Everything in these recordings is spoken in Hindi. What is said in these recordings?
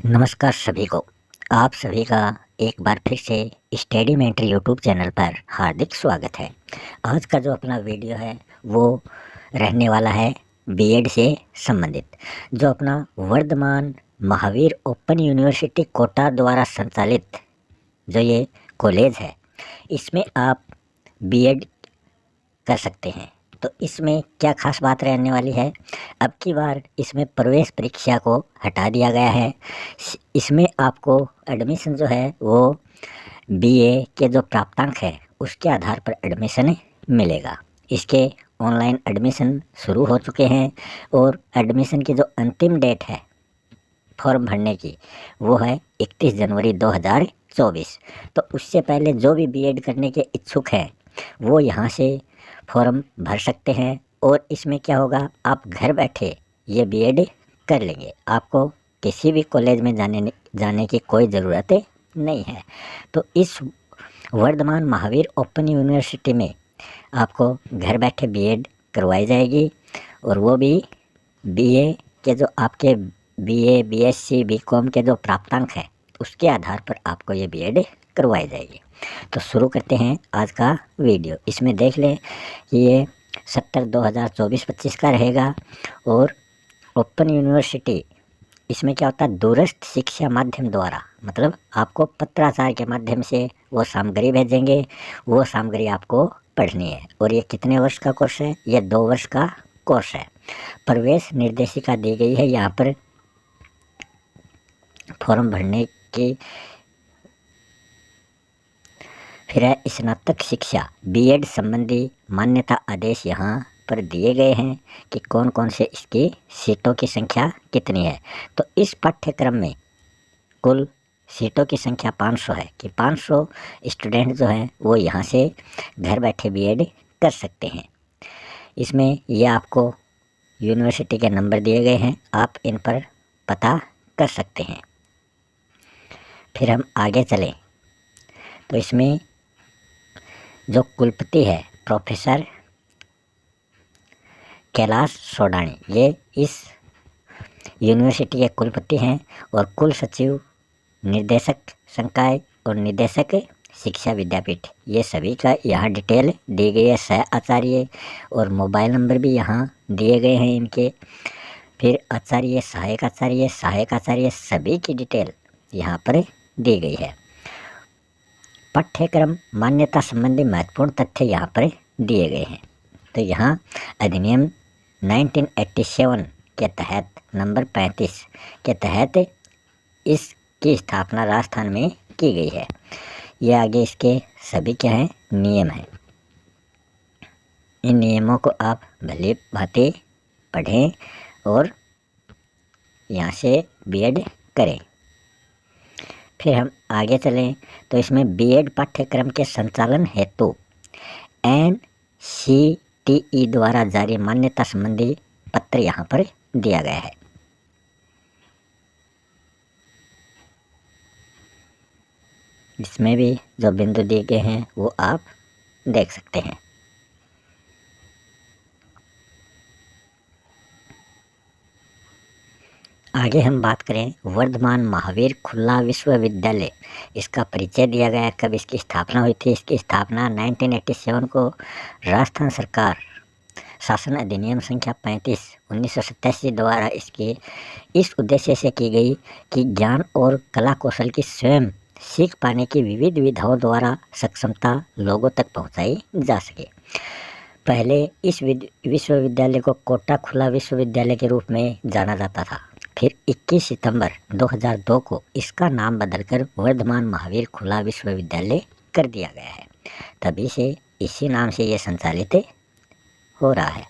नमस्कार सभी को। आप सभी का एक बार फिर से स्टडी मेंटर यूट्यूब चैनल पर हार्दिक स्वागत है। आज का जो अपना वीडियो है वो रहने वाला है बीएड से संबंधित। जो अपना वर्धमान महावीर ओपन यूनिवर्सिटी कोटा द्वारा संचालित जो ये कॉलेज है, इसमें आप बीएड कर सकते हैं। तो इसमें क्या खास बात रहने वाली है, अब की बार इसमें प्रवेश परीक्षा को हटा दिया गया है। इसमें आपको एडमिशन जो है वो बीए के जो प्राप्तांक है उसके आधार पर एडमिशन मिलेगा। इसके ऑनलाइन एडमिशन शुरू हो चुके हैं और एडमिशन की जो अंतिम डेट है फॉर्म भरने की वो है 31 जनवरी 2024। तो उससे पहले जो भी बीएड करने के इच्छुक हैं वो यहाँ से फॉर्म भर सकते हैं। और इसमें क्या होगा, आप घर बैठे ये बीएड कर लेंगे। आपको किसी भी कॉलेज में जाने की कोई ज़रूरत नहीं है। तो इस वर्धमान महावीर ओपन यूनिवर्सिटी में आपको घर बैठे बीएड करवाई जाएगी और वो भी बीए के जो आपके बीए, बीएससी, बीकॉम के जो प्राप्तांक हैं उसके आधार पर आपको ये बीएड करवाई जाएगी। तो शुरू करते हैं आज का वीडियो। इसमें देख लें कि ये 70/2024-25 का रहेगा। और ओपन यूनिवर्सिटी इसमें क्या होता है, दूरस्थ शिक्षा माध्यम द्वारा, मतलब आपको पत्राचार के माध्यम से वो सामग्री भेजेंगे, वो सामग्री आपको पढ़नी है। और ये कितने वर्ष का कोर्स है, ये 2 वर्ष का कोर्स है। प्रवेश निर्देशिका दी गई है यहाँ पर फॉर्म भरने की। फिर है स्नातक शिक्षा बीएड संबंधी मान्यता आदेश यहाँ पर दिए गए हैं कि कौन कौन से इसकी सीटों की संख्या कितनी है। तो इस पाठ्यक्रम में कुल सीटों की संख्या 500 है कि 500 स्टूडेंट जो हैं वो यहाँ से घर बैठे बीएड कर सकते हैं। इसमें यह आपको यूनिवर्सिटी के नंबर दिए गए हैं, आप इन पर पता कर सकते हैं। फिर हम आगे चलें तो इसमें जो कुलपति है प्रोफेसर कैलाश सोडानी, ये इस यूनिवर्सिटी के कुलपति हैं। और कुल सचिव, निर्देशक संकाय और निदेशक शिक्षा विद्यापीठ, ये सभी का यहाँ डिटेल दी गई है। सह आचार्य और मोबाइल नंबर भी यहाँ दिए गए हैं इनके। फिर आचार्य, सहायक आचार्य, सहायक आचार्य, सभी की डिटेल यहाँ पर दी गई है। पाठ्यक्रम मान्यता संबंधी महत्वपूर्ण तथ्य यहाँ पर दिए गए हैं। तो यहाँ अधिनियम 1987 के तहत नंबर 35 के तहत इसकी स्थापना राजस्थान में की गई है। ये आगे इसके सभी क्या हैं, नियम हैं। इन नियमों को आप भली भांति पढ़ें और यहाँ से बीएड करें। फिर हम आगे चलें तो इसमें बीएड पाठ्यक्रम के संचालन हेतु NCTE द्वारा जारी मान्यता संबंधी पत्र यहाँ पर दिया गया है। इसमें भी जो बिंदु दिए गए हैं वो आप देख सकते हैं। आगे हम बात करें वर्धमान महावीर खुला विश्वविद्यालय, इसका परिचय दिया गया है, कब इसकी स्थापना हुई थी। इसकी स्थापना 1987 को राजस्थान सरकार शासन अधिनियम संख्या 35/1987 द्वारा इसके इस उद्देश्य से की गई कि ज्ञान और कला कौशल की स्वयं सीख पाने की विविध विधाओं द्वारा सक्षमता लोगों तक पहुंचाई जा सके। पहले इस विश्वविद्यालय को कोटा खुला विश्वविद्यालय के रूप में जाना जाता था। फिर 21 सितंबर 2002 को इसका नाम बदलकर वर्धमान महावीर खुला विश्वविद्यालय कर दिया गया है। तभी से इसी नाम से ये संचालित हो रहा है।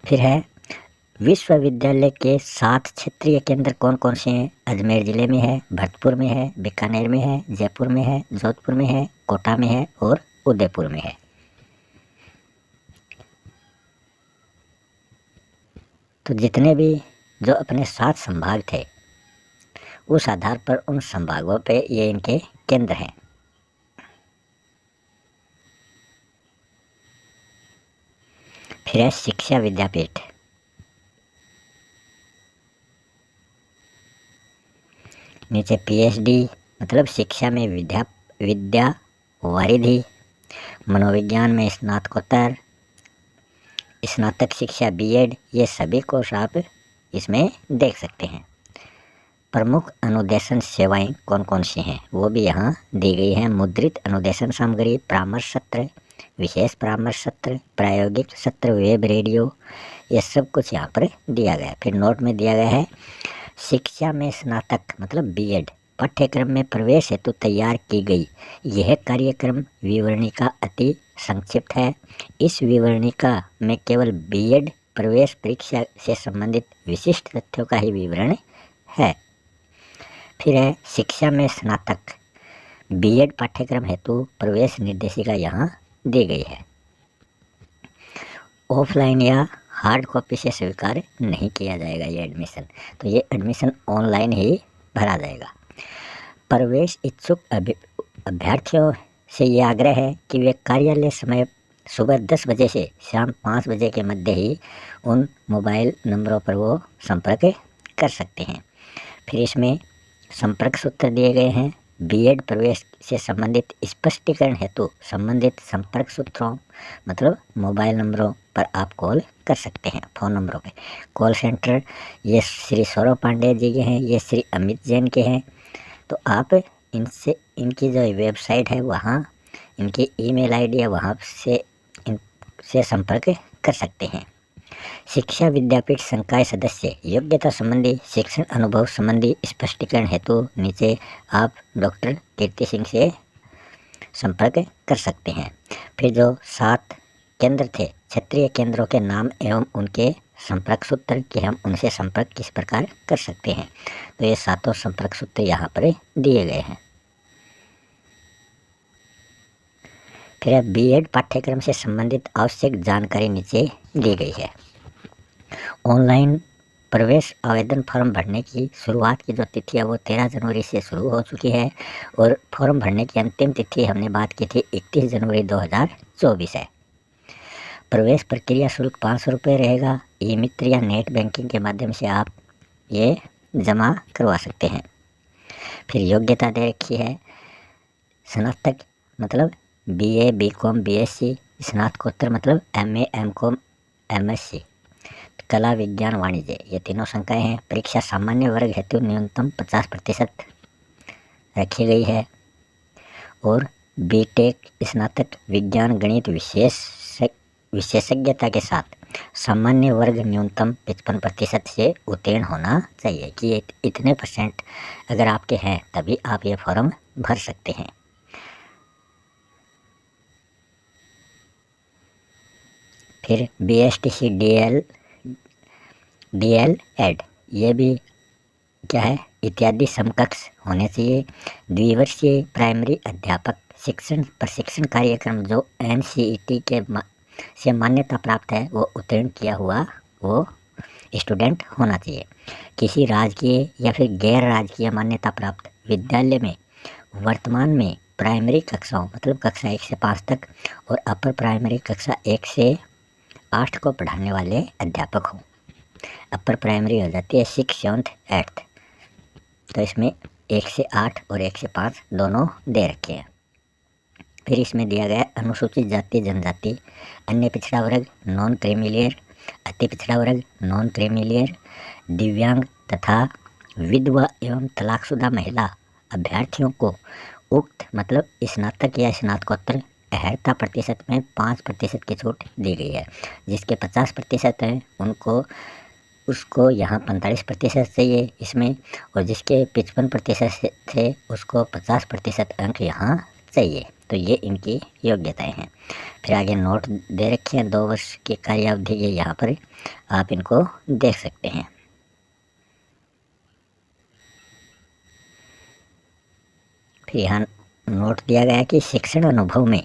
फिर है विश्वविद्यालय के 7 क्षेत्रीय केंद्र कौन कौन से हैं। अजमेर जिले में है, भरतपुर में है, बीकानेर में है, जयपुर में है, जोधपुर में है, कोटा में है और उदयपुर में है। तो जितने भी जो अपने 7 संभाग थे उस आधार पर उन संभागों पे ये इनके केंद्र हैं। फिर है शिक्षा विद्यापीठ। नीचे पीएचडी मतलब शिक्षा में विद्या वारिधि, मनोविज्ञान में स्नातकोत्तर, स्नातक शिक्षा बीएड, ये सभी कोर्स आप इसमें देख सकते हैं। प्रमुख अनुदेशन सेवाएं कौन कौन सी हैं वो भी यहाँ दी गई हैं। मुद्रित अनुदेशन सामग्री, परामर्श सत्र, विशेष परामर्श सत्र, प्रायोगिक सत्र, वेब रेडियो, ये सब कुछ यहाँ पर दिया गया है। फिर नोट में दिया गया है शिक्षा में स्नातक मतलब बीएड पाठ्यक्रम में प्रवेश हेतु तैयार की गई यह कार्यक्रम विवरणिका अति संक्षिप्त है। इस विवरणिका में केवल बीएड प्रवेश परीक्षा से संबंधित विशिष्ट तथ्यों का ही विवरण है। फिर है शिक्षा में स्नातक बीएड पाठ्यक्रम हेतु प्रवेश निर्देशिका यहाँ दी गई है। ऑफलाइन या हार्ड कॉपी से स्वीकार नहीं किया जाएगा ये एडमिशन, तो ये एडमिशन ऑनलाइन ही भरा जाएगा। प्रवेश इच्छुक अभ्यर्थियों से ये आग्रह है कि वे कार्यालय समय सुबह 10 बजे से शाम 5 बजे के मध्य ही उन मोबाइल नंबरों पर वो संपर्क कर सकते हैं। फिर इसमें संपर्क सूत्र दिए गए हैं। बीएड प्रवेश से संबंधित स्पष्टीकरण हेतु संबंधित संपर्क सूत्रों मतलब मोबाइल नंबरों पर आप कॉल कर सकते हैं। फ़ोन नंबरों पे कॉल सेंटर ये श्री सौरभ पांडे जी के हैं, ये श्री अमित जैन के हैं। तो आप इनसे इनकी जो वेबसाइट है वहाँ इनकी ईमेल आईडी है वहाँ से इनसे संपर्क कर सकते हैं। शिक्षा विद्यापीठ संकाय सदस्य योग्यता संबंधी शिक्षण अनुभव संबंधी स्पष्टीकरण हेतु नीचे आप डॉक्टर कीर्ति सिंह से संपर्क कर सकते हैं। फिर जो 7 केंद्र थे क्षेत्रीय केंद्रों के नाम एवं उनके संपर्क सूत्र कि हम उनसे संपर्क किस प्रकार कर सकते हैं, तो ये 7 संपर्क सूत्र यहाँ पर दिए गए हैं। फिर बीएड पाठ्यक्रम से संबंधित आवश्यक जानकारी नीचे दी गई है। ऑनलाइन प्रवेश आवेदन फॉर्म भरने की शुरुआत की जो तिथि है वो 13 जनवरी से शुरू हो चुकी है और फॉर्म भरने की अंतिम तिथि हमने बात की थी 31 जनवरी 2024 है। प्रवेश प्रक्रिया शुल्क 500 रुपये रहेगा। ई मित्र या नेट बैंकिंग के माध्यम से आप ये जमा करवा सकते हैं। फिर योग्यता दे रखी है स्नातक मतलब बीए, बीकॉम, बीएससी, स्नातकोत्तर मतलब एमए, एमकॉम, एमएससी, कला, विज्ञान, वाणिज्य, ये तीनों संकाय हैं। परीक्षा सामान्य वर्ग हेतु न्यूनतम 50% रखी गई है और बीटेक स्नातक विज्ञान गणित विशेषज्ञता के साथ सामान्य वर्ग न्यूनतम 55% से उत्तीर्ण होना चाहिए कि इतने % अगर आपके हैं तभी आप ये फॉर्म भर सकते हैं। फिर बीएसटीसी डीएलएड ये भी क्या है इत्यादि समकक्ष होने चाहिए। द्विवर्षीय प्राइमरी अध्यापक शिक्षण प्रशिक्षण कार्यक्रम जो एनसीईटी के से मान्यता प्राप्त है वो उत्तीर्ण किया हुआ वो स्टूडेंट होना चाहिए। किसी राजकीय या फिर गैर राजकीय मान्यता प्राप्त विद्यालय में वर्तमान में प्राइमरी कक्षाओं मतलब कक्षा 1 से 5 तक और अपर प्राइमरी कक्षा 1 से 8 को पढ़ाने वाले अध्यापक हों। अपर प्राइमरी हो जाती है 6, 7, 8, तो इसमें 1 से 8 और 1 से 5 दोनों दे रखे हैं। फिर इसमें दिया गया अनुसूचित जाति जनजाति, अन्य पिछड़ा वर्ग, नॉन क्रीमिलियर, अति पिछड़ा वर्ग, नॉन क्रीमिलियर, दिव्यांग तथा विधवा एवं तलाकशुदा महिला अभ्यर्थियों को उक्त मतलब स्नातक या स्नातकोत्तर अर्हता प्रतिशत में 5% की छूट दी गई है। जिसके 50% हैं उनको उसको यहाँ 45% चाहिए इसमें, और जिसके 55% थे उसको 50% अंक यहाँ चाहिए। तो ये इनकी योग्यताएं हैं। फिर आगे नोट दे रखे हैं 2 वर्ष की कार्यावधि, ये यहाँ पर आप इनको देख सकते हैं। फिर यहाँ नोट दिया गया है कि शिक्षण अनुभव में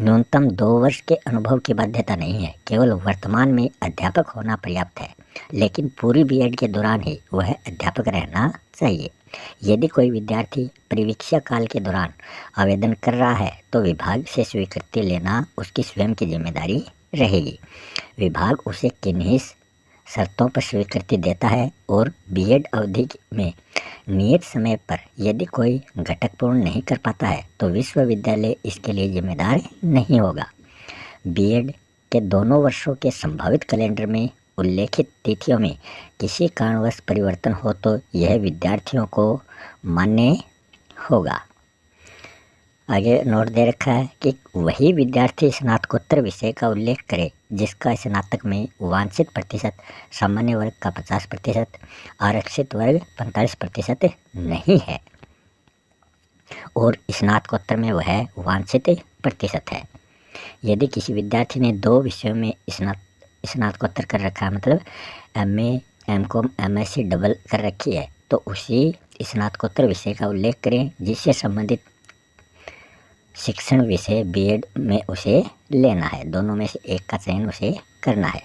न्यूनतम 2 वर्ष के अनुभव की बाध्यता नहीं है, केवल वर्तमान में अध्यापक होना पर्याप्त है, लेकिन पूरी बीएड के दौरान ही वह अध्यापक रहना चाहिए। यदि कोई विद्यार्थी परिवीक्षा काल के दौरान आवेदन कर रहा है तो विभाग से स्वीकृति लेना उसकी स्वयं की जिम्मेदारी रहेगी। विभाग उसे किन्हीं शर्तों पर स्वीकृति देता है और बीएड अवधि में नियत समय पर यदि कोई घटक पूर्ण नहीं कर पाता है तो विश्वविद्यालय इसके लिए जिम्मेदार नहीं होगा। बीएड के दोनों वर्षों के संभावित कैलेंडर में उल्लेखित तिथियों में किसी कारणवश परिवर्तन हो तो यह विद्यार्थियों को मान्य होगा। आगे नोट दे रखा है कि वही विद्यार्थी स्नातकोत्तर विषय का उल्लेख करे जिसका स्नातक में वांछित प्रतिशत सामान्य वर्ग का 50%, आरक्षित वर्ग 45% नहीं है और स्नातकोत्तर में वह वांछित प्रतिशत है। यदि किसी विद्यार्थी ने 2 विषयों में स्नातकोत्तर कर रखा है, मतलब एमए, एमकॉम, एमएससी डबल कर रखी है, तो उसी स्नातकोत्तर विषय का उल्लेख करें जिससे संबंधित शिक्षण विषय बीएड में उसे लेना है। दोनों में से एक का चयन उसे करना है।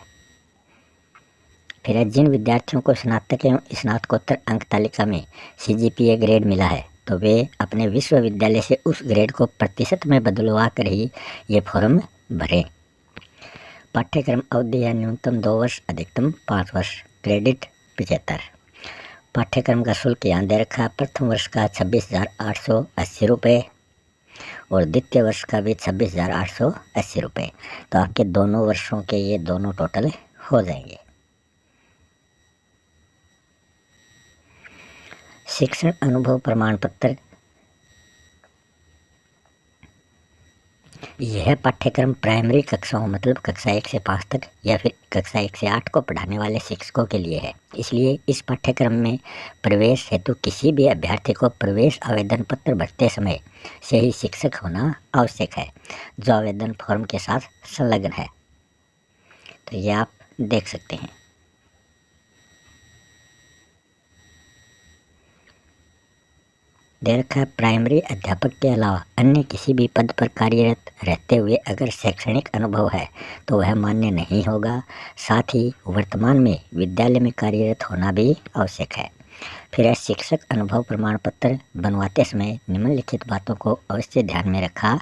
फिर जिन विद्यार्थियों को स्नातक एवं स्नातकोत्तर अंक तालिका में सीजीपीए ग्रेड मिला है तो वे अपने विश्वविद्यालय से उस ग्रेड को प्रतिशत में बदलवा कर ही ये फॉर्म भरें। पाठ्यक्रम अवधि है न्यूनतम 2 वर्ष, अधिकतम 5 वर्ष, क्रेडिट 75। पाठ्यक्रम का शुल्क यहाँ दे रखा है। प्रथम वर्ष का 26,880 रुपये और द्वितीय वर्ष का भी 26,880 रुपये। तो आपके दोनों वर्षों के ये दोनों टोटल हो जाएंगे। शिक्षण अनुभव प्रमाण पत्र, यह पाठ्यक्रम प्राइमरी कक्षाओं मतलब कक्षा 1 से 5 तक या फिर कक्षा 1 से 8 को पढ़ाने वाले शिक्षकों के लिए है। इसलिए इस पाठ्यक्रम में प्रवेश हेतु किसी भी अभ्यर्थी को प्रवेश आवेदन पत्र भरते समय से ही शिक्षक होना आवश्यक है जो आवेदन फॉर्म के साथ संलग्न है। तो ये आप देख सकते हैं। दे रखा है प्राइमरी अध्यापक के अलावा अन्य किसी भी पद पर कार्यरत रहते हुए अगर शैक्षणिक अनुभव है तो वह मान्य नहीं होगा। साथ ही वर्तमान में विद्यालय में कार्यरत होना भी आवश्यक है। फिर शिक्षक अनुभव प्रमाण पत्र बनवाते समय निम्नलिखित बातों को अवश्य ध्यान में रखा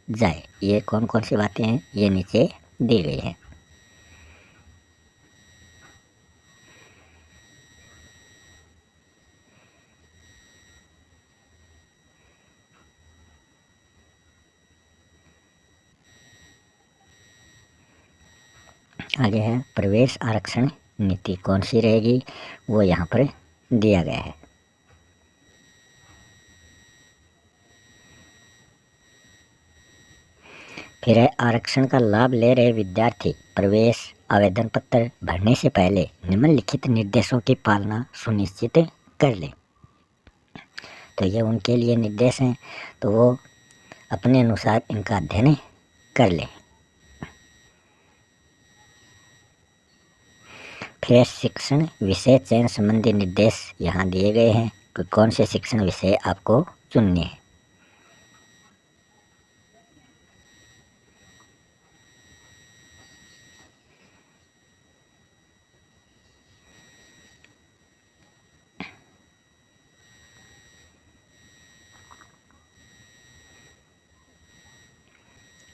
जाए। ये कौन कौन सी बातें हैं ये नीचे दी गई हैं। आगे है प्रवेश आरक्षण नीति कौन सी रहेगी वो यहाँ पर दिया गया है। फिर है आरक्षण का लाभ ले रहे विद्यार्थी प्रवेश आवेदन पत्र भरने से पहले निम्नलिखित निर्देशों की पालना सुनिश्चित कर लें। तो ये उनके लिए निर्देश हैं तो वो अपने अनुसार इनका अध्ययन कर लें। फिर शिक्षण विषय चयन संबंधी निर्देश यहाँ दिए गए हैं कि कौन से शिक्षण विषय आपको चुनने हैं।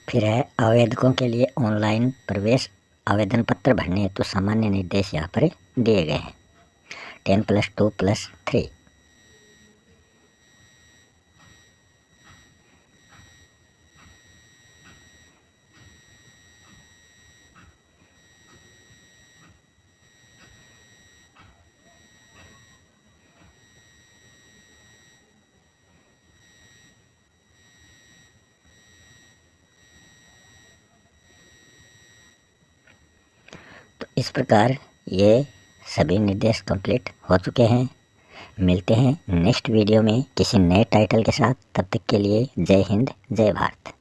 फिर है आवेदकों के लिए ऑनलाइन प्रवेश आवेदन पत्र भरने तो सामान्य निर्देश यहाँ पर दिए गए हैं। 10+2+3। तो इस प्रकार ये सभी निर्देश कंप्लीट हो चुके हैं। मिलते हैं नेक्स्ट वीडियो में किसी नए टाइटल के साथ। तब तक के लिए जय हिंद, जय भारत।